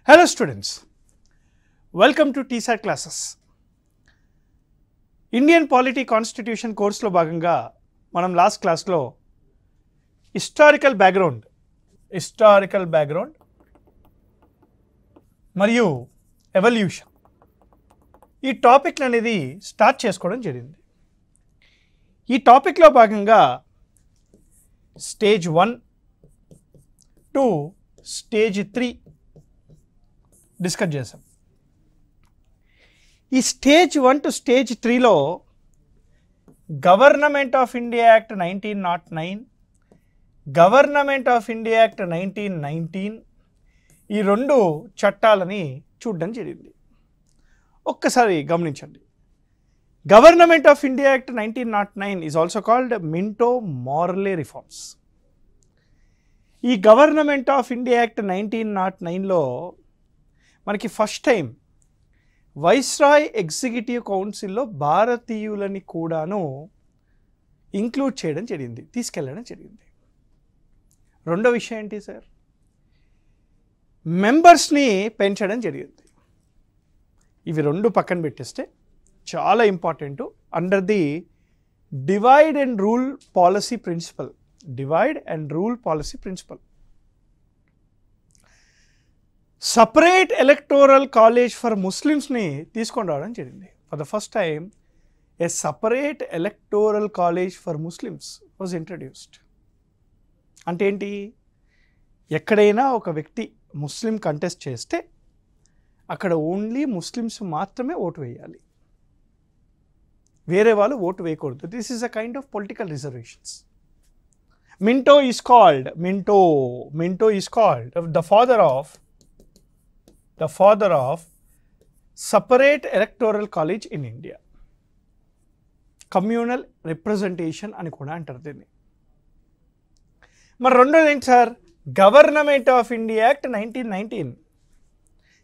Hello students, welcome to TSAT classes. Indian polity constitution కోర్సులో భాగంగా మనం లాస్ట్ క్లాస్లో హిస్టారికల్ బ్యాక్గ్రౌండ్ మరియు ఎవల్యూషన్ ఈ టాపిక్లు అనేది స్టార్ట్ చేసుకోవడం జరిగింది. ఈ టాపిక్లో భాగంగా స్టేజ్ 1 టు స్టేజ్ 3 డిస్కస్ చేసాం. ఈ స్టేజ్ 1 టు స్టేజ్ 3లో government of India act 1909, government of India act 1919 ఈ రెండు చట్టాలని చూడడం జరిగింది. ఒక్కసారి గమనించండి. Government of India act 1909 is also called Minto Morley reforms. ఈ గవర్నమెంట్ ఆఫ్ ఇండియా యాక్ట్ 1909లో మనకి ఫస్ట్ టైం వైస్రాయ్ ఎగ్జిక్యూటివ్ కౌన్సిల్లో భారతీయులని కూడాను ఇంక్లూడ్ చేయడం జరిగింది, తీసుకెళ్ళడం జరిగింది. రెండో విషయం ఏంటి సార్? మెంబర్స్ని పెంచడం జరిగింది. ఇవి రెండు పక్కన పెట్టేస్తే చాలా important. Under the divide and rule policy principle separate electoral college for ముస్లిమ్స్ని తీసుకొని రావడం జరిగింది. For the first time a separate electoral college for Muslims was introduced. అంటే ఏంటి? ఎక్కడైనా ఒక వ్యక్తి ముస్లిం కంటెస్ట్ చేస్తే అక్కడ ఓన్లీ ముస్లిమ్స్ మాత్రమే ఓటు వేయాలి, వేరే వాళ్ళు ఓటు వేయకూడదు. This is a kind of political reservations. Minto is called the father of separate electoral college in India. Communal representation అని కూడా అంటారు దీన్ని. మరి రెండోది ఏంటి sir? Government of India act 1919.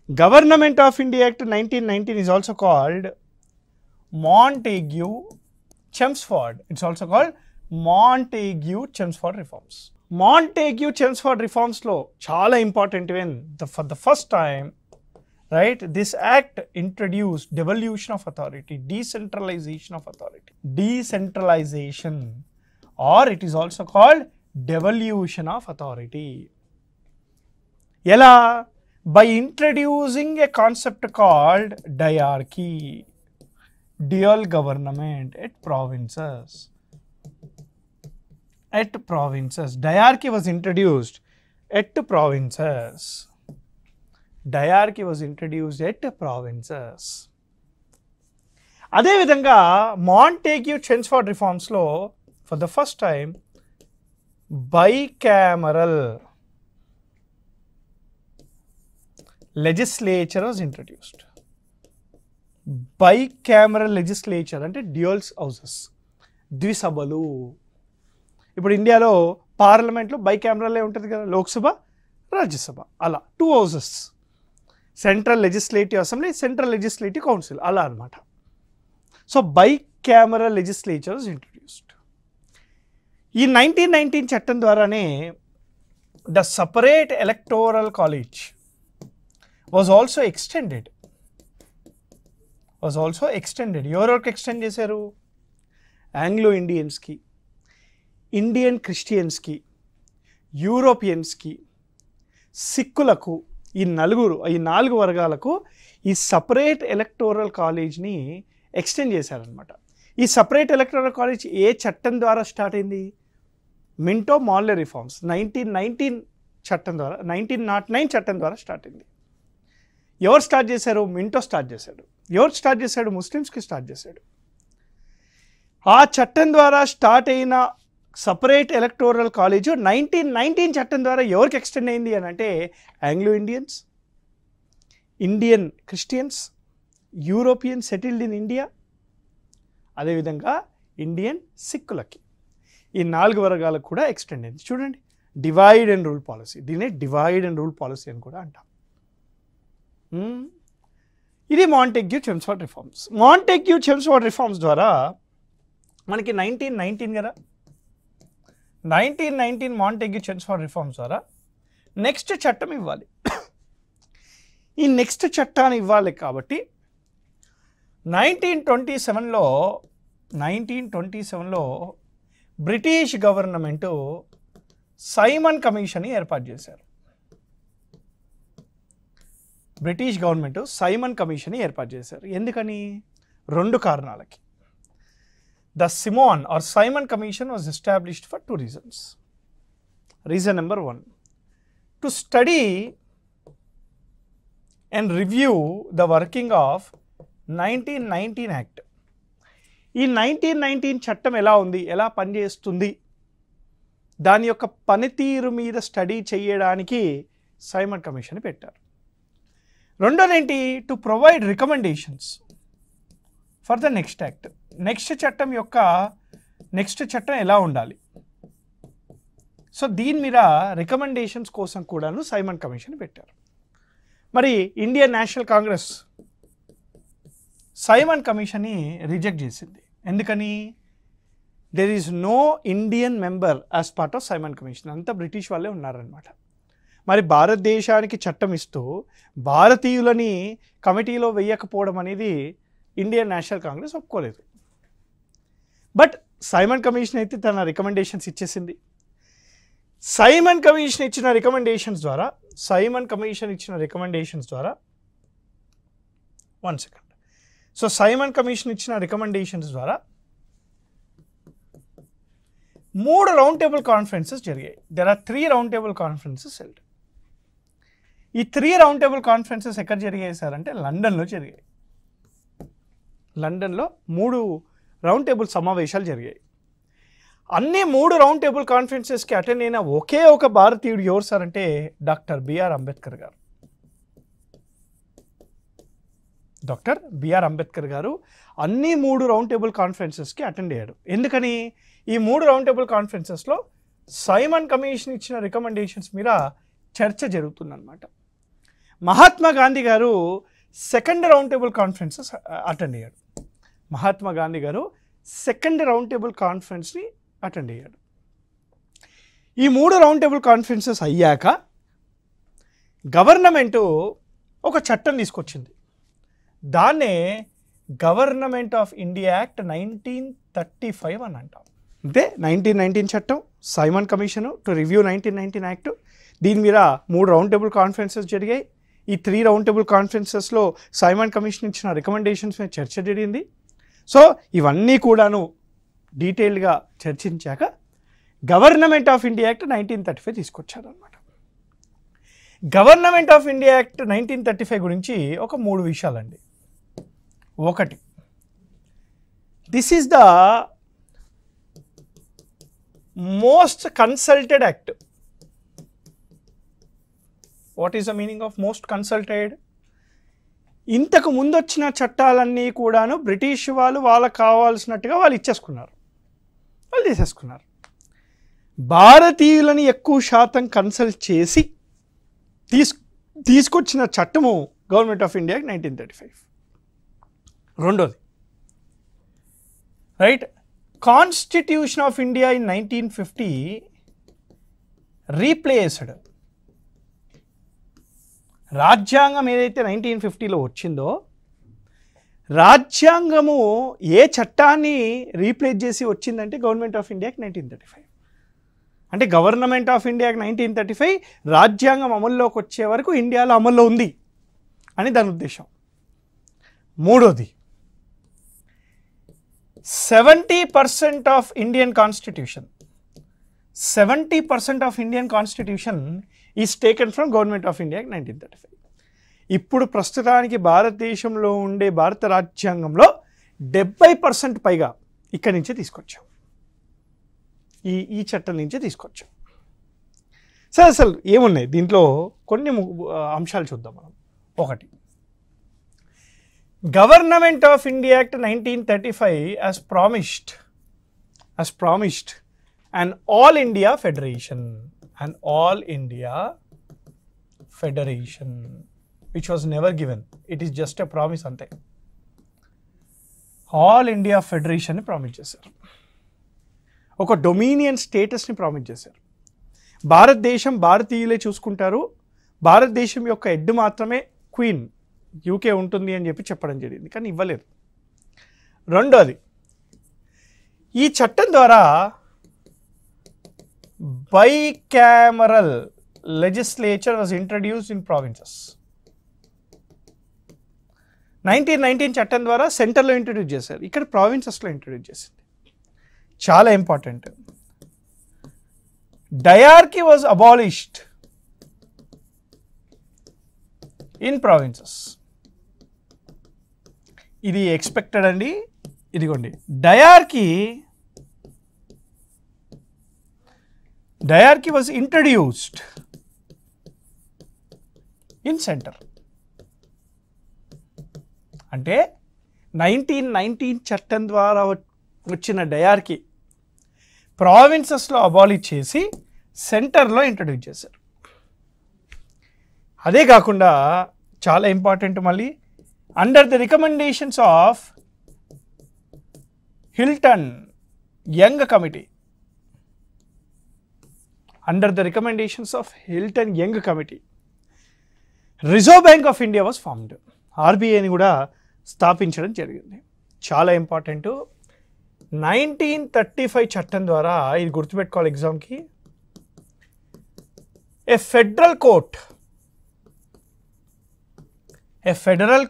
Government of India act 1919 is also called Montagu-Chelmsford. It's also called Montagu-Chelmsford reforms. Montagu-Chelmsford రిఫార్మ్స్లో చాలా important. For the first time, right, this act introduced devolution of authority, decentralization, or it is also called devolution of authority. Ela? By introducing a concept called diarchy, dual government at provinces. Diarchy was introduced at provinces. అదేవిధంగా Montagu-Chelmsford రిఫార్మ్స్లో for the first time bicameral legislature was introduced. Bicameral legislature అంటే dual houses, ద్విసభలు. ఇప్పుడు ఇండియాలో పార్లమెంట్లో బైకామరలే ఉంటుంది కదా, లోక్సభ, రాజ్యసభ, అలా 2 houses. Central legislative assembly, central legislative council, అలా అనమాట. So bicameral legislature was introduced. ఈ 1919 చట్టం ద్వారానే the separate electoral college was also extended. ఎవరెవరికి ఎక్స్టెండ్ చేశారు? ఆంగ్లో ఇండియన్స్కి, ఇండియన్ క్రిస్టియన్స్కి, యూరోపియన్స్కి, సిక్కులకు, ఈ 4 వర్గాలకు ఈ సపరేట్ ఎలక్టోరల్ కాలేజ్ని ఎక్స్టెండ్ చేశారనమాట. ఈ సపరేట్ ఎలక్టోరల్ కాలేజ్ ఏ చట్టం ద్వారా స్టార్ట్ అయింది? మింటో-మార్లే రిఫార్మ్స్ 1919 చట్టం ద్వారా, 1909 చట్టం ద్వారా స్టార్ట్ అయింది. ఎవరు స్టార్ట్ చేశారు? మింటో స్టార్ట్ చేశాడు. ఎవరు స్టార్ట్ చేశాడు? ముస్లిమ్స్కి స్టార్ట్ చేశాడు. ఆ చట్టం ద్వారా స్టార్ట్ అయిన సపరేట్ ఎలక్టోరల్ కాలేజ్ 1919 చట్టం ద్వారా ఎవరికి ఎక్స్టెండ్ అయింది అని అంటే Anglo Indians, Indian Christians, European settled in India, అదేవిధంగా ఇండియన్ సిక్కులకి, ఈ 4 వర్గాలకు కూడా ఎక్స్టెండ్ అయింది. చూడండి, డివైడ్ అండ్ రూల్ పాలసీ. దీనే డివైడ్ అండ్ రూల్ పాలసీ అని కూడా అంటాం. ఇది Montagu-Chelmsford రిఫార్మ్స్. Montagu-Chelmsford రిఫార్మ్స్ ద్వారా మనకి 1919 కదా, 1919 Montagu-Chelmsford రిఫార్మ్స్ ద్వారా నెక్స్ట్ చట్టం ఇవ్వాలి. ఈ నెక్స్ట్ చట్టాన్ని ఇవ్వాలి కాబట్టి 1927లో బ్రిటిష్ గవర్నమెంటు సైమన్ కమిషన్ ఏర్పాటు చేశారు. బ్రిటిష్ గవర్నమెంట్ సైమన్ కమిషన్ ఏర్పాటు చేశారు. ఎందుకని? 2 కారణాలకి. The Simon or Simon commission was established for 2 reasons. Reason number 1, to study and review the working of 1919 Act. ఈ 1919 చట్టం ఎలా ఉంది, ఎలా పనిచేస్తుంది, దాని యొక్క పనితీరు మీద స్టడీ చేయడానికి సైమన్ కమిషన్ పెట్టారు. రెండోదేంటి? To provide recommendations for the next act. Next చట్టం ఎలా ఉండాలి, సో దీని మీద రికమెండేషన్స్ కోసం కూడాను సైమన్ కమిషన్ పెట్టారు. మరి ఇండియన్ నేషనల్ కాంగ్రెస్ సైమన్ కమిషన్ని రిజెక్ట్ చేసింది. ఎందుకని? There is no Indian member as part of Simon commission. అంతా బ్రిటిష్ వాళ్ళే ఉన్నారనమాట. మరి భారతదేశానికి చట్టం ఇస్తూ భారతీయులని కమిటీలో వేయకపోవడం అనేది ఇండియన్ నేషనల్ కాంగ్రెస్ ఒప్పుకోలేదు. బట్ సైమన్ కమిషన్ అయితే తన రికమెండేషన్స్ ఇచ్చేసింది. సైమన్ కమిషన్ ఇచ్చిన రికమెండేషన్స్ ద్వారా 1 second. సో సైమన్ కమిషన్ ఇచ్చిన రికమెండేషన్స్ ద్వారా 3 రౌండ్ టేబుల్ కాన్ఫరెన్సెస్ జరిగాయి. There are 3 round table conferences held. ఈ 3 రౌండ్ టేబుల్ కాన్ఫరెన్సెస్ ఎక్కడ జరిగాయి సార్ అంటే లండన్లో జరిగాయి. లండన్లో 3 రౌండ్ టేబుల్ సమావేశాలు జరిగాయి. అన్ని 3 రౌండ్ టేబుల్ కాన్ఫరెన్సెస్కి అటెండ్ అయిన ఒకే ఒక భారతీయుడు ఎవరు సార్ అంటే డాక్టర్ బిఆర్ అంబేద్కర్ గారు. డాక్టర్ బిఆర్ అంబేద్కర్ గారు అన్ని 3 రౌండ్ టేబుల్ కాన్ఫరెన్సెస్కి అటెండ్ అయ్యాడు. ఎందుకని? ఈ 3 రౌండ్ టేబుల్ కాన్ఫరెన్సెస్లో సైమన్ కమిషన్ ఇచ్చిన రికమెండేషన్స్ మీద చర్చ జరుగుతుందన్నమాట. మహాత్మా గాంధీ గారు 2nd round table conferences attend అయ్యాడు. మహాత్మా గాంధీ గారు 2nd రౌండ్ టేబుల్ కాన్ఫరెన్స్ని అటెండ్ అయ్యాడు. ఈ 3 రౌండ్ టేబుల్ కాన్ఫరెన్సెస్ అయ్యాక గవర్నమెంటు ఒక చట్టం తీసుకొచ్చింది. దాన్నే గవర్నమెంట్ ఆఫ్ ఇండియా యాక్ట్ 1935 అని అంటాం. అంటే 1919 చట్టం, Simon commission to review 1919 act. దీని మీద 3 రౌండ్ టేబుల్ కాన్ఫరెన్సెస్ జరిగాయి. ఈ 3 రౌండ్ టేబుల్ కాన్ఫరెన్సెస్లో సైమన్ కమిషన్ ఇచ్చిన రికమెండేషన్స్ మీద చర్చ జరిగింది. సో ఇవన్నీ కూడాను డీటెయిల్గా చర్చించాక గవర్నమెంట్ ఆఫ్ ఇండియా యాక్ట్ 1935 తీసుకొచ్చారనమాట. గవర్నమెంట్ ఆఫ్ ఇండియా యాక్ట్ 1935 గురించి ఒక 3 విషయాలండి. ఒకటి, this is the most consulted act. What is the meaning of most consulted? ఇంతకు ముందు వచ్చిన చట్టాలన్నీ కూడాను బ్రిటిష్ వాళ్ళకు కావాల్సినట్టుగా వాళ్ళు ఇచ్చేసుకున్నారు, వాళ్ళు తీసేసుకున్నారు. భారతీయులని ఎక్కువ శాతం కన్సల్ట్ చేసి తీసుకొచ్చిన చట్టము గవర్నమెంట్ ఆఫ్ ఇండియా 1935. రెండోది, right, constitution of India in 1950 replaced. రాజ్యాంగం ఏదైతే 1950లో వచ్చిందో, రాజ్యాంగము ఏ చట్టాన్ని రీప్లేస్ చేసి వచ్చిందంటే గవర్నమెంట్ ఆఫ్ ఇండియాకి 1935. అంటే గవర్నమెంట్ ఆఫ్ ఇండియాకి 1935 రాజ్యాంగం అమల్లోకి వచ్చే వరకు ఇండియాలో అమల్లో ఉంది అని దాని ఉద్దేశం. మూడోది, 70% of Indian constitution, 70% of Indian constitution is taken from government of India 1935. ఇప్పుడు ప్రస్తుతానికి భారతదేశంలో ఉండే భారత రాజ్యాంగంలో 70% పైగా ఇక్కడి నుంచే తీసుకొచ్చాం, ఈ చట్టం నుంచే తీసుకొచ్చాం. సరే, అసలు ఏమున్నాయి దీంట్లో కొన్ని అంశాలు చూద్దాం మనం. ఒకటి, government of India act 1935 as promised an all India federation, which was never given. It is just a promise ante. All India ఫెడరేషన్ని ప్రామిస్ చేశారు, ఒక డొమినియన్ స్టేటస్ని ప్రామిస్ చేశారు. భారతదేశం భారతీయులే చూసుకుంటారు, భారతదేశం యొక్క హెడ్ మాత్రమే క్వీన్, యూకే ఉంటుంది అని చెప్పి చెప్పడం జరిగింది, కానీ ఇవ్వలేదు. రెండోది, ఈ చట్టం ద్వారా bicameral legislature was introduced in provinces. 1919 చట్టం ద్వారా సెంటర్లో ఇంట్రడ్యూస్ చేశారు, ఇక్కడ ప్రావిన్సెస్లో ఇంట్రడ్యూస్ చేసింది. చాలా important. Dyarchy was abolished in provinces. ఇది ఎక్స్పెక్టెడ్ అండి. ఇదిగోండి, dyarchy was introduced in center. అంటే 1919 చట్టం ద్వారా వచ్చిన డయార్కీ ప్రావిన్సెస్లో అబాలిష్ చేసి సెంటర్లో ఇంట్రడ్యూస్ చేశారు. అదే కాకుండా చాలా ఇంపార్టెంట్, మళ్ళీ under the recommendations of Hilton Young committee, under the recommendations of Hilton Young committee, reserve bank of India was formed. ఆర్బీఐని కూడా స్థాపించడం జరిగింది. చాలా ఇంపార్టెంట్. 1935 చట్టం ద్వారా, ఇది గుర్తుపెట్టుకోవాలి ఎగ్జామ్కి, a federal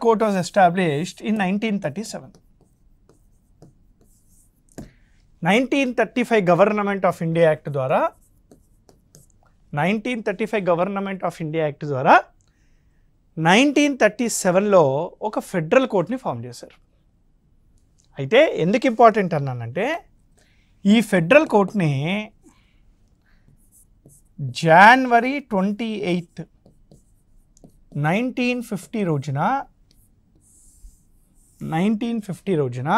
court was established in 1937. 1935 government of India act ద్వారా 1937లో ఒక ఫెడరల్ కోర్ట్ని ఫామ్ చేశారు. అయితే ఎందుకు ఇంపార్టెంట్ అన్నానంటే, ఈ ఫెడరల్ కోర్ట్ని January 28, 1950 రోజున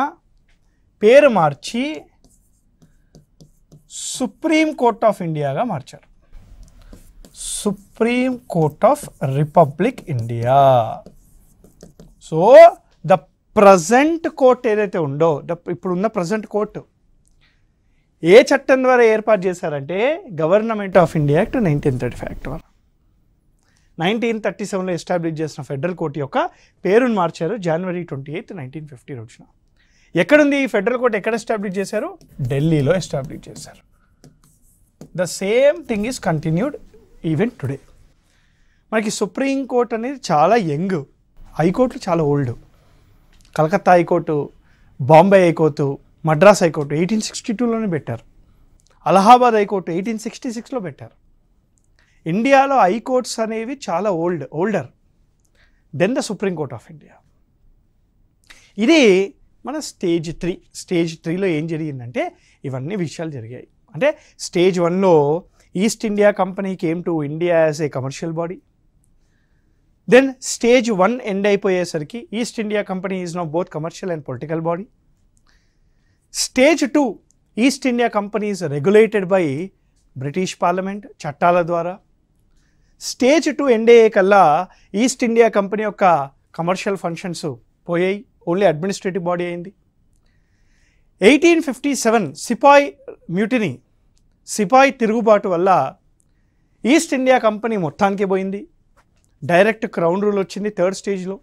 పేరు మార్చి సుప్రీం కోర్ట్ ఆఫ్ ఇండియాగా మార్చారు. Supreme court of republic India. So the present court ఏదైతే ఉందో, ఇప్పుడున్న ప్రజెంట్ కోర్టు ఏ చట్టం ద్వారా ఏర్పాటు చేశారంటే government of India act 1935 act ద్వారా. 1937లో ఎస్టాబ్లిష్ చేసిన ఫెడరల్ కోర్టు యొక్క పేరును మార్చారు January 28, 1950 రోజున. ఎక్కడుంది ఈ ఫెడరల్ కోర్ట్? ఎక్కడ ఎస్టాబ్లిష్ చేశారు? ఢిల్లీలో ఎస్టాబ్లిష్ చేశారు. The same thing is continued even today. మనకి సుప్రీం కోర్ట్ అనేది చాలా యంగ్, హైకోర్టులు చాలా old. Calcutta high court, Bombay high court, Madras high court 1862లోనే పెట్టారు. అలహాబాద్ హైకోర్టు 1866లో పెట్టారు. ఇండియాలో హైకోర్ట్స్ అనేవి చాలా older than the supreme court of India. ఇది మన స్టేజ్ 3. స్టేజ్ 3లో ఏం జరిగిందంటే ఇవన్నీ విషయాలు జరిగాయి. అంటే స్టేజ్ 1లో East India company came to India as a commercial body. Then stage 1 end అయిపోయేసరికి East India company is now both commercial and political body. Stage 2, East India company is regulated by British parliament చట్టాల ద్వారా. Stage 2 end అయ్యే కల్లా East India company యొక్క commercial functions పోయాయి, only administrative body అయింది. 1857 సిపాయి mutiny, సిపాయి తిరుగుబాటు వల్ల ఈస్ట్ ఇండియా కంపెనీ మొత్తానికి పోయింది. డైరెక్ట్ క్రౌన్ రూల్ వచ్చింది 3rd స్టేజ్లో.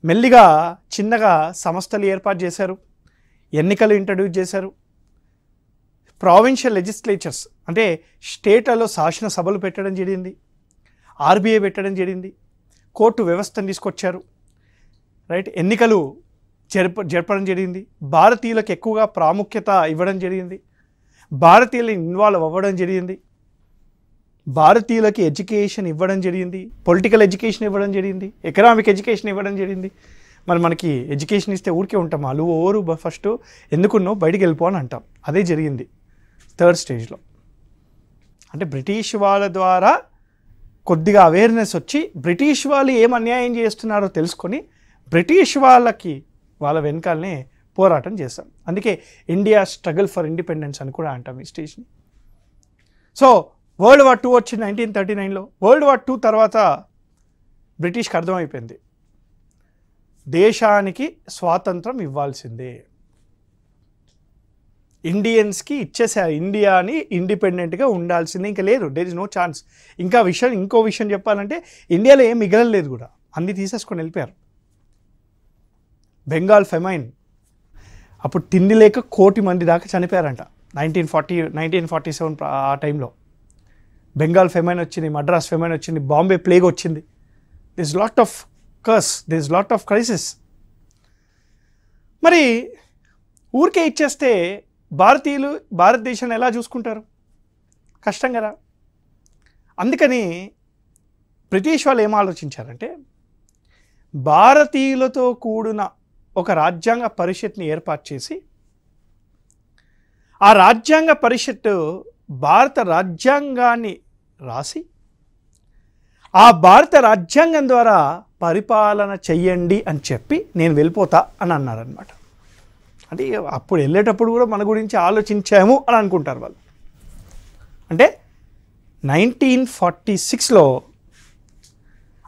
మెల్లిగా చిన్నగా సంస్థలు ఏర్పాటు చేశారు, ఎన్నికలు ఇంట్రడ్యూస్ చేశారు. ప్రావిన్షియల్ లెజిస్లేచర్స్ అంటే స్టేట్లలో శాసనసభలు పెట్టడం జరిగింది, ఆర్బీఐ పెట్టడం జరిగింది, కోర్టు వ్యవస్థను తీసుకొచ్చారు, రైట్. ఎన్నికలు జరపడం జరిగింది. భారతీయులకు ఎక్కువగా ప్రాముఖ్యత ఇవ్వడం జరిగింది, భారతీయులు ఇన్వాల్వ్ అవ్వడం జరిగింది, భారతీయులకి ఎడ్యుకేషన్ ఇవ్వడం జరిగింది, పొలిటికల్ ఎడ్యుకేషన్ ఇవ్వడం జరిగింది, ఎకనామిక్ ఎడ్యుకేషన్ ఇవ్వడం జరిగింది. మరి మనకి ఎడ్యుకేషన్ ఇస్తే ఊరికే ఉంటాం, అలు ఓరు ఫస్ట్ ఎందుకున్నావు బయటికి వెళ్ళిపో అని అంటాం. అదే జరిగింది 3rd స్టేజ్లో. అంటే బ్రిటిష్ వాళ్ళ ద్వారా కొద్దిగా అవేర్నెస్ వచ్చి బ్రిటిష్ వాళ్ళు ఏం అన్యాయం చేస్తున్నారో తెలుసుకొని బ్రిటిష్ వాళ్ళ వెనకాలనే పోరాటం చేస్తాం. అందుకే ఇండియా స్ట్రగుల్ ఫర్ ఇండిపెండెన్స్ అని కూడా అంటాం ఈ స్టేజ్ని. సో World War II వచ్చింది 1939లో. World War II తర్వాత బ్రిటిష్కి అర్థమైపోయింది దేశానికి స్వాతంత్రం ఇవ్వాల్సిందే. ఇండియన్స్కి ఇచ్చేసారు, ఇండియాని ఇండిపెండెంట్గా ఉండాల్సిందే, ఇంకా లేదు, దేర్ ఇస్ నో ఛాన్స్. ఇంకో విషయం చెప్పాలంటే ఇండియాలో ఏం మిగలలేదు కూడా, అన్నీ తీసేసుకొని వెళ్ళిపోయారు. బెంగాల్ ఫెమైన్, అప్పుడు తిండి లేక 1 కోటి మంది దాకా చనిపోయారంట 1947 ఆ టైంలో. బెంగాల్ ఫెమైన్ వచ్చింది, మద్రాస్ ఫెమైన్ వచ్చింది, బాంబే ప్లేగ్ వచ్చింది. This lot of curse, this lot of crisis. మరి ఊరికే ఇచ్చేస్తే భారతీయులు భారతదేశాన్ని ఎలా చూసుకుంటారు? కష్టం కదా. అందుకని బ్రిటిష్ వాళ్ళు ఏం ఆలోచించారంటే, భారతీయులతో కూడిన ఒక రాజ్యాంగ పరిషత్ని ఏర్పాటు చేసి, ఆ రాజ్యాంగ పరిషత్తు భారత రాజ్యాంగాన్ని రాసి, ఆ భారత రాజ్యాంగం ద్వారా పరిపాలన చెయ్యండి అని చెప్పి నేను వెళ్ళిపోతా అని అన్నారనమాట. అంటే అప్పుడు వెళ్ళేటప్పుడు కూడా మన గురించి ఆలోచించాము అని అనుకుంటారు వాళ్ళు. అంటే 1946లో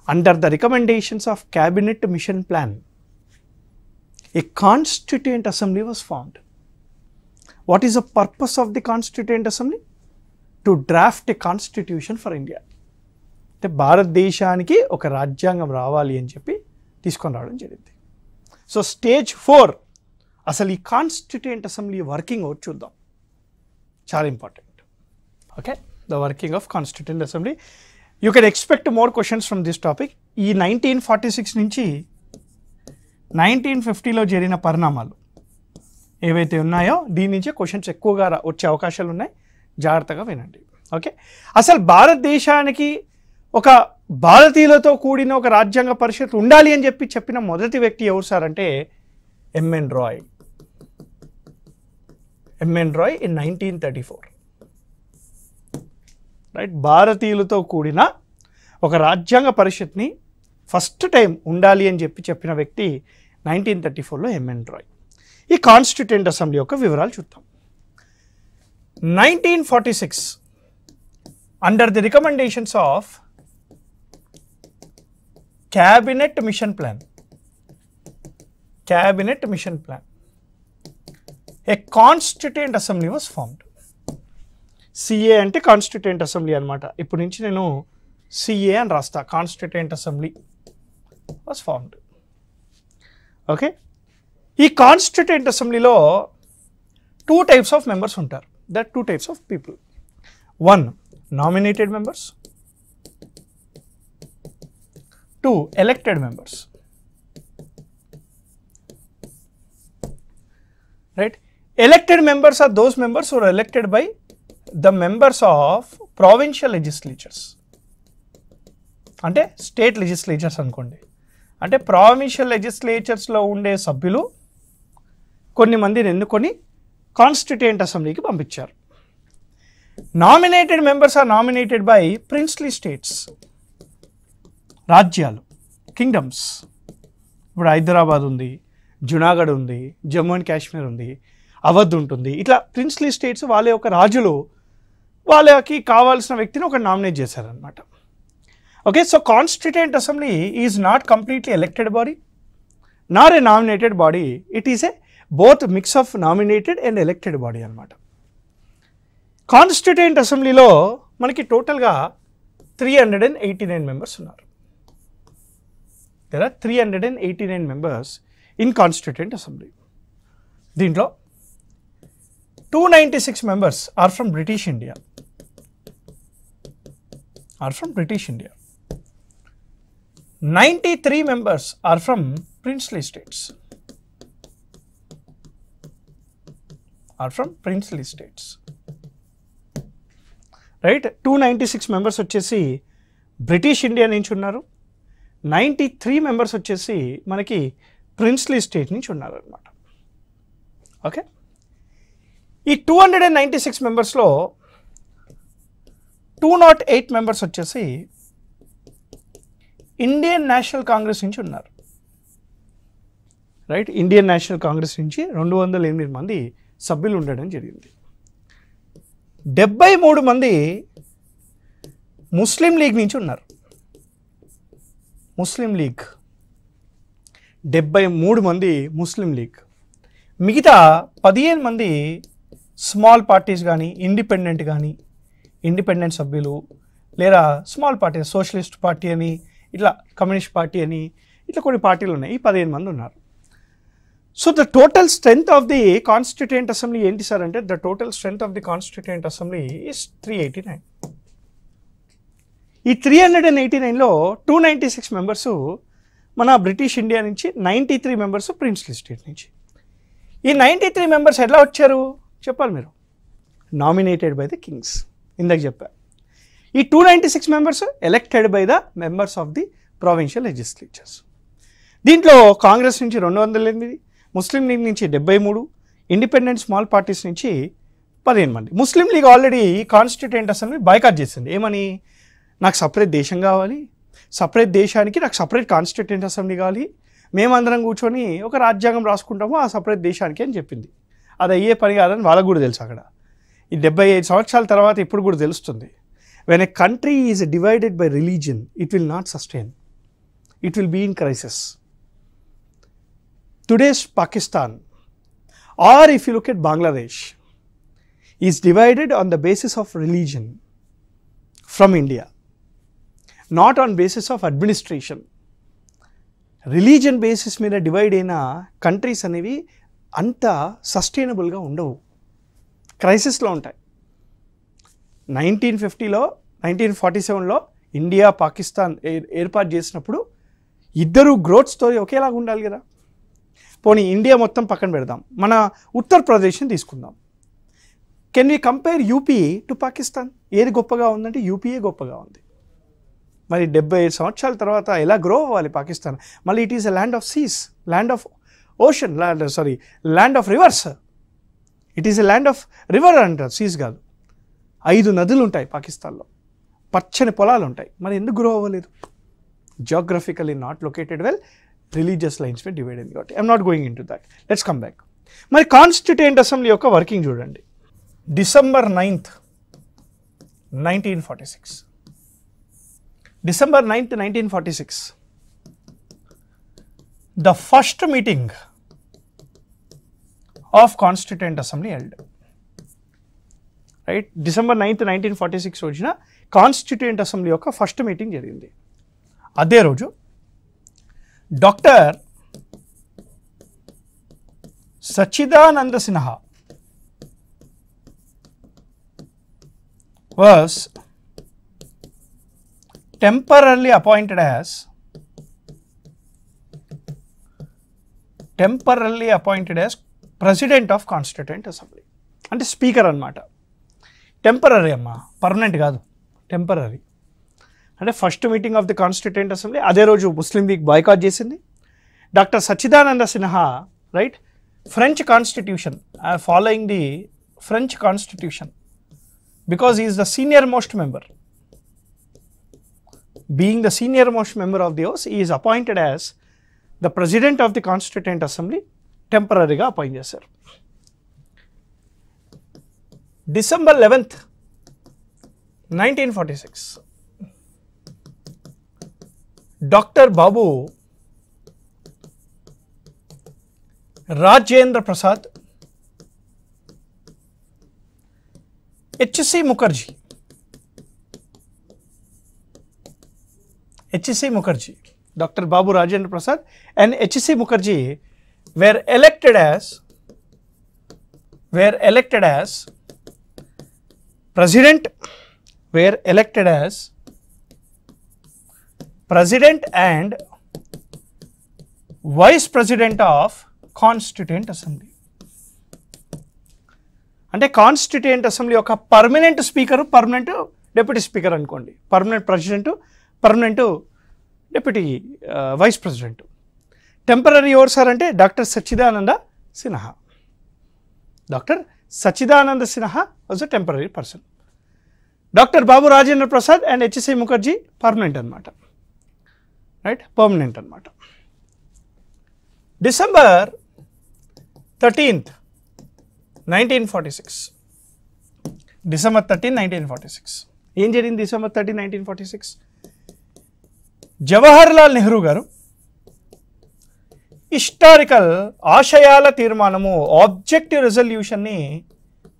under the recommendations of cabinet mission plan a constituent assembly was formed. What is the purpose of the constituent assembly? To draft a constitution for India. అంటే భారతదేశానికి ఒక రాజ్యాంగం రావాలి అని చెప్పి తీసుకొని రావడం జరిగింది. సో స్టేజ్ 4 అసలు ఈ కాన్స్టిట్యూయెంట్ అసెంబ్లీ వర్కింగ్ అవుట్ చూద్దాం, చాలా important. Okay, the working of constituent assembly. You can expect more questions from this topic. ఈ 1946 నుంచి 1950లో జరిగిన పరిణామాలు ఏవైతే ఉన్నాయో దీని నుంచే క్వశ్చన్స్ ఎక్కువగా వచ్చే అవకాశాలు ఉన్నాయి, జాగ్రత్తగా వినండి. ఓకే, అసలు భారతదేశానికి ఒక భారతీయులతో కూడిన ఒక రాజ్యాంగ పరిషత్ ఉండాలి అని చెప్పిన మొదటి వ్యక్తి ఎవరు సార్ అంటే MN Roy. MN Roy in 1934. Right, భారతీయులతో కూడిన ఒక రాజ్యాంగ పరిషత్ని ఫస్ట్ టైం ఉండాలి అని చెప్పిన వ్యక్తి 1934లో ఎంఎన్ రాయ్. ఈ కాన్స్టిట్యూయెంట్ అసెంబ్లీ యొక్క వివరాలు చూద్దాం. 1946 under the recommendations of cabinet mission plan, a constituent assembly was formed. CA అంటే కాన్స్టిట్యూయెంట్ అసెంబ్లీ అనమాట. ఇప్పుడు నుంచి నేను సిఏ అని రాస్తా. Constituent assembly was formed. Okay, ఈ కాన్స్టిట్యూయెంట్ అసెంబ్లీలో 2 types ఆఫ్ మెంబర్స్ ఉంటారు. That 2 types of people. 1 nominated members, 2 elected members. Right, elected members are those members who are elected by the members of provincial legislatures. అంటే state legislatures అనుకోండి. అంటే provincial లెజిస్లేచర్స్లో ఉండే సభ్యులు కొన్ని మందిని ఎన్నుకొని కాన్స్టిట్యూయెంట్ అసెంబ్లీకి పంపించారు. Nominated members are nominated by princely states, రాజ్యాలు, కింగ్డమ్స్. ఇప్పుడు హైదరాబాద్ ఉంది, జునాగఢ్ ఉంది, జమ్మూ అండ్ కాశ్మీర్ ఉంది, అవధ్ ఉంటుంది. ఇట్లా ప్రిన్స్లీ స్టేట్స్ వాళ్ళ యొక్క రాజులు వాళ్ళకి కావాల్సిన వ్యక్తిని ఒక నామినేట్ చేశారనమాట. Okay, so Constituent Assembly is not completely elected body nor a nominated body. It is a both mix of nominated and elected body అనమాట. Constituent Assemblyలో మనకి టోటల్గా 389 మెంబర్స్ ఉన్నారు. There are 389 members in Constituent Assembly. దీంట్లో 296 members are from British India. 93 members are from princely states. Right? 296 members వచ్చేసి British India నుంచి ఉన్నారు. 93 members వచ్చేసి మనకి ప్రిన్స్లీ స్టేట్ నుంచి ఉన్నారు అనమాట. ఓకే, ఈ 296 మెంబర్స్లో 208 మెంబర్స్ వచ్చేసి ఇండియన్ నేషనల్ కాంగ్రెస్ నుంచి ఉన్నారు. రైట్, ఇండియన్ నేషనల్ కాంగ్రెస్ నుంచి 208 మంది సభ్యులు ఉండడం జరిగింది. 73 మంది ముస్లిం లీగ్ నుంచి ఉన్నారు. 73 మంది ముస్లిం లీగ్, మిగతా 15 మంది స్మాల్ పార్టీస్ కానీ ఇండిపెండెంట్ సభ్యులు లేదా స్మాల్ పార్టీ సోషలిస్ట్ పార్టీ అని ఇట్లా కమ్యూనిస్ట్ పార్టీ అని ఇట్లా కొన్ని పార్టీలు ఉన్నాయి. ఈ 15 మంది ఉన్నారు. So the total strength of the constituent assembly ఏంటి సార్ అంటే the total strength of the constituent assembly is 389. ఈ 389లో 296 మెంబర్స్ మన బ్రిటిష్ ఇండియా నుంచి, 93 మెంబర్స్ ప్రిన్స్లీ స్టేట్ నుంచి. ఈ 93 మెంబర్స్ ఎలా వచ్చారు చెప్పాలి మీరు. నామినేటెడ్ బై ద కింగ్స్, ఇందాక చెప్పా. ఈ 296 members elected by the members of the provincial legislatures. దీంట్లో కాంగ్రెస్ నుంచి 208, ముస్లిం లీగ్ నుంచి 73, ఇండిపెండెంట్ స్మాల్ పార్టీస్ నుంచి 15 మంది. Muslim league already constituent assembly boycott చేసింది. ఏమని? నాకు సపరేట్ దేశం కావాలి, సపరేట్ దేశానికి నాకు సపరేట్ కాన్స్టిట్యూయెంట్ అసెంబ్లీ కావాలి, మేమందరం కూర్చొని ఒక రాజ్యాంగం రాసుకుంటాము ఆ సపరేట్ దేశానికి అని చెప్పింది. అది అయ్యే పని కాదని వాళ్ళకు కూడా తెలుసు. అక్కడ ఈ 75 సంవత్సరాల తర్వాత ఇప్పుడు కూడా తెలుస్తుంది. When a country is divided by religion it will not sustain, it will be in crisis. Today's Pakistan, or if you look at Bangladesh, is divided on the basis of religion from India, not on basis of administration. Religion basis మీద divide అయిన countries అనేవి అంత సస్టైనబుల్గా ఉండవు, క్రైసిస్లో ఉంటాయి. 1950లో 1947లో India Pakistan ఏర్పాటు చేసినప్పుడు ఇద్దరు growth story ఒకేలాగా ఉండాలి కదా. పోనీ ఇండియా మొత్తం పక్కన పెడదాం, మన ఉత్తరప్రదేశ్ని తీసుకుందాం. Can we compare UP to Pakistan? ఏది గొప్పగా ఉందంటే యూపీఏ గొప్పగా ఉంది. మరి 75 సంవత్సరాల తర్వాత ఎలా గ్రో అవ్వాలి పాకిస్తాన్? మళ్ళీ it is a land of seas, land of ocean, land of rivers. It is a land of river అంటారు, సీస్ కాదు. 5 నదులు ఉంటాయి పాకిస్తాన్లో, పచ్చని పొలాలు ఉంటాయి. మరి ఎందుకు గ్రో అవ్వలేదు? Geographically not located well, religious lines మీద డివైడ్ అయింది కాబట్టి. I'm not going into that, let's come back. మరి కాన్స్టిట్యూయెంట్ అసెంబ్లీ యొక్క వర్కింగ్ చూడండి. December 9th, 1946. December 9th, 1946. The first meeting of Constituent Assembly held. Right? December 9th, 1946 రోజున constituent assembly యొక్క first meeting జరిగింది. అదే రోజు doctor Sachchidananda Sinha was temporarily appointed as President of Constituent Assembly. అంటే speaker అన్నమాట. Temporary అమ్మా, పర్మనెంట్ కాదు, టెంపరరీ. అంటే first meeting of the constituent assembly అదే రోజు ముస్లిం లీగ్ బాయ్కాట్ చేసింది. Doctor Sachchidananda Sinha, right, French constitution, following the French constitution, because he is the senior most member. Being the senior most member of the House, he is appointed as the President of the Constituent Assembly, temporary-గా appoint చేశారు. December 11th, 1946, doctor Babu Rajendra Prasad, H.C. Mukherjee, Dr. Babu Rajendra Prasad and H.C. Mukherjee were elected as President and Vice President of Constituent Assembly. అంటే constituent assembly యొక్క permanent speaker, permanent deputy speaker అనుకోండి, permanent president, permanent deputy vice president. Temporary ఎవరు sir అంటే doctor Sachchidananda Sinha. Doctor Sachchidananda Sinha was a temporary person. Doctor Babu Rajendra Prasad and HC Mukherjee permanent అనమాట, right, permanent అనమాట. December 13th, 1946. December 13, 1946. ఏం జరిగింది December 13, 1946? Jawaharlal Nehru గారు historical ఆశయాల తీర్మానము, ఆబ్జెక్టివ్ రెజల్యూషన్ని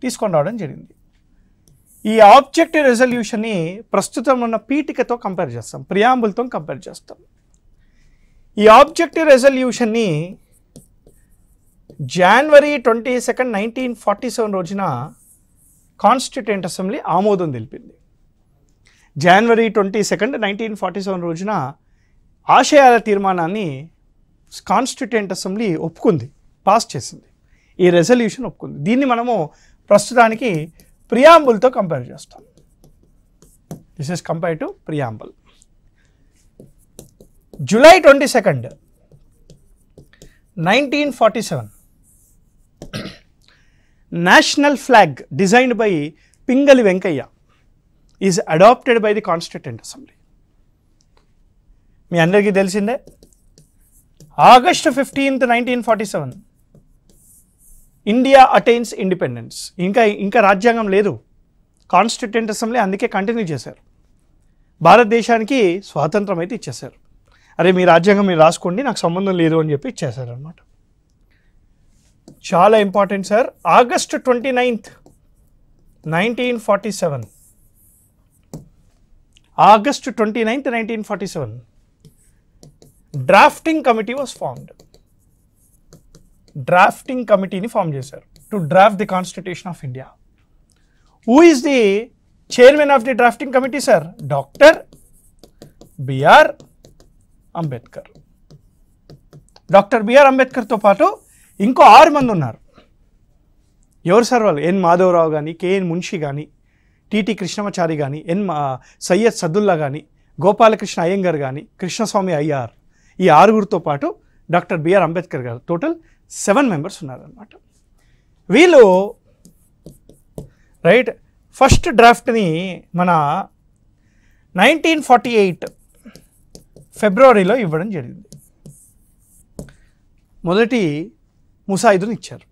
తీసుకొని రావడం జరిగింది. ఈ ఆబ్జెక్టివ్ రెజల్యూషన్ని ప్రస్తుతం ఉన్న పీఠికతో కంపేర్ చేస్తాం, ప్రియాంబుల్తో కంపేర్ చేస్తాం. ఈ ఆబ్జెక్టివ్ రెజల్యూషన్ని January 22, 1947 రోజున కాన్స్టిట్యూయెంట్ అసెంబ్లీ ఆమోదం తెలిపింది. January 22, 1947 రోజున ఆశయాల తీర్మానాన్ని కాన్స్టిట్యూయెంట్ అసెంబ్లీ ఒప్పుకుంది, పాస్ చేసింది. ఈ రెజల్యూషన్ ఒప్పుకుంది. దీన్ని మనము ప్రస్తుతానికి ప్రియాంబుల్తో కంపేర్ చేస్తాం. This is compare to preamble. July 22, 1947 national flag designed by Pingali Venkayya is adopted by the Constituent Assembly. మీ అందరికీ తెలిసిందే. August 15, 1947 India attains independence. ఇంకా రాజ్యాంగం లేదు. కాన్స్టిట్యూయెంట్ అసెంబ్లీ అందుకే కంటిన్యూ చేశారు. భారతదేశానికి స్వాతంత్రం అయితే ఇచ్చేశారు. అరే మీ రాజ్యాంగం మీరు రాసుకోండి, నాకు సంబంధం లేదు అని చెప్పి ఇచ్చేశారు అనమాట. చాలా important sir. August 29, 1947 August 29, 1947 drafting committee was formed. Drafting కమిటీని ఫామ్ చేశారు to draft the constitution of India. Who is the chairman of the drafting committee sir? Doctor BR Ambedkar. Doctor BR అంబేద్కర్తో పాటు ఇంకో 6 మంది ఉన్నారు. ఎవరు సార్ వాళ్ళు? ఎన్ మాధవరావు కానీ, కేఎన్ మున్షి కానీ, టిటి కృష్ణమాచారి కానీ, సయ్యద్ సదుల్లా కానీ, గోపాలకృష్ణ అయ్యంగార్ కానీ, కృష్ణస్వామి అయ్యార్, ఈ 6గురితో పాటు డాక్టర్ బిఆర్ అంబేద్కర్ గారు, టోటల్ 7 మెంబర్స్ ఉన్నారనమాట. వీళ్ళు రైట్ ఫస్ట్ డ్రాఫ్ట్ని మన 1948 ఫిబ్రవరిలో ఇవ్వడం జరిగింది. మొదటి ముసాయిదుని ఇచ్చారు.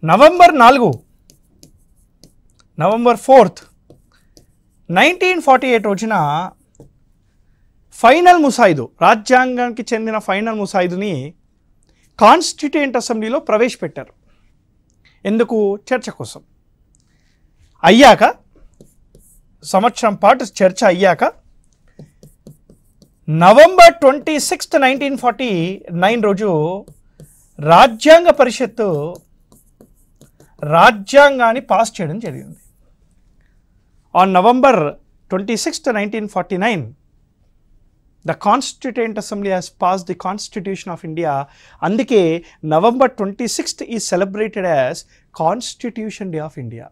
November 4, 1948 రోజున ఫైనల్ ముసాయిదు, రాజ్యాంగానికి చెందిన ఫైనల్ ముసాయిదుని కాన్స్టిట్యూయెంట్ అసెంబ్లీలో ప్రవేశపెట్టారు. ఎందుకు? చర్చ కోసం. అయ్యాక సంవత్సరం పాటు చర్చ అయ్యాక November 26, 1949 రోజు రాజ్యాంగ పరిషత్తు రాజ్యాంగాన్ని పాస్ చేయడం జరిగింది. On November 26, 1949 the Constituent Assembly has passed the Constitution of India. అందుకే November 26th is celebrated as Constitution Day of India.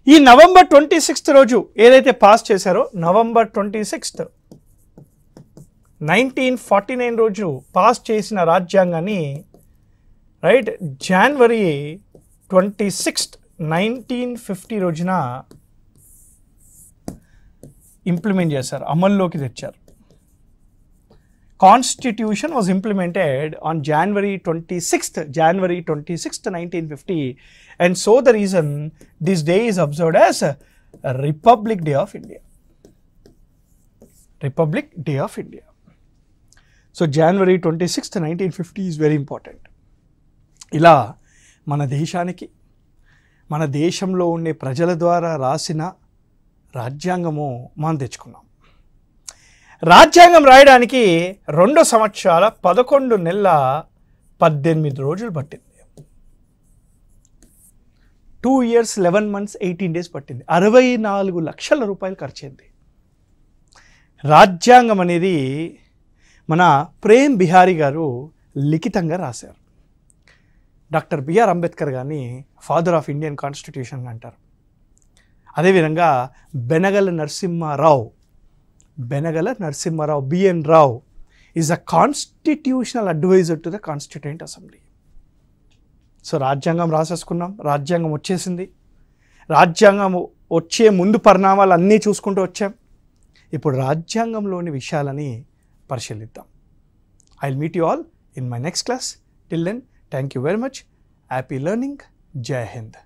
ఈ November 26th రోజు ఏదైతే పాస్ చేశారో, November 26th 1949 రోజు పాస్ చేసిన రాజ్యాంగాన్ని రైట్ January 26th 1950 రోజున ఇంప్లిమెంట్ చేశారు, అమల్లోకి తెచ్చారు. Constitution was implemented on January 26th, 1950, and so the reason this day is observed as Republic Day of India. Republic Day of India. So January 26th, 1950 is very important. ఇలా మన దేశానికి, మన దేశంలో ఉండే ప్రజల ద్వారా రాసిన రాజ్యాంగము మనం తెచ్చుకున్నాం. రాజ్యాంగం రాయడానికి 2 సంవత్సరాల 11 నెలల 18 రోజులు పట్టింది. 2 years 11 months 18 days పట్టింది. 64 లక్షల రూపాయలు ఖర్చయింది. రాజ్యాంగం అనేది మన ప్రేమ్ బిహారీ గారు లిఖితంగా రాశారు. డాక్టర్ బిఆర్ అంబేద్కర్ గారిని ఫాదర్ ఆఫ్ ఇండియన్ కాన్స్టిట్యూషన్ అంటారు. అదేవిధంగా Benegal Narasimha Rao, BN Rao is a constitutional adviser to the constituent assembly. So రాజ్యాంగం రాసేసుకున్నాం, రాజ్యాంగం వచ్చేసింది. రాజ్యాంగం వచ్చే ముందు పరిణామాలు అన్నీ చూసుకుంటూ వచ్చాం. ఇప్పుడు రాజ్యాంగంలోని విషయాలని పరిశీలిద్దాం. I will meet you all in my next class. Till then, thank you very much. Happy learning. Jai Hind.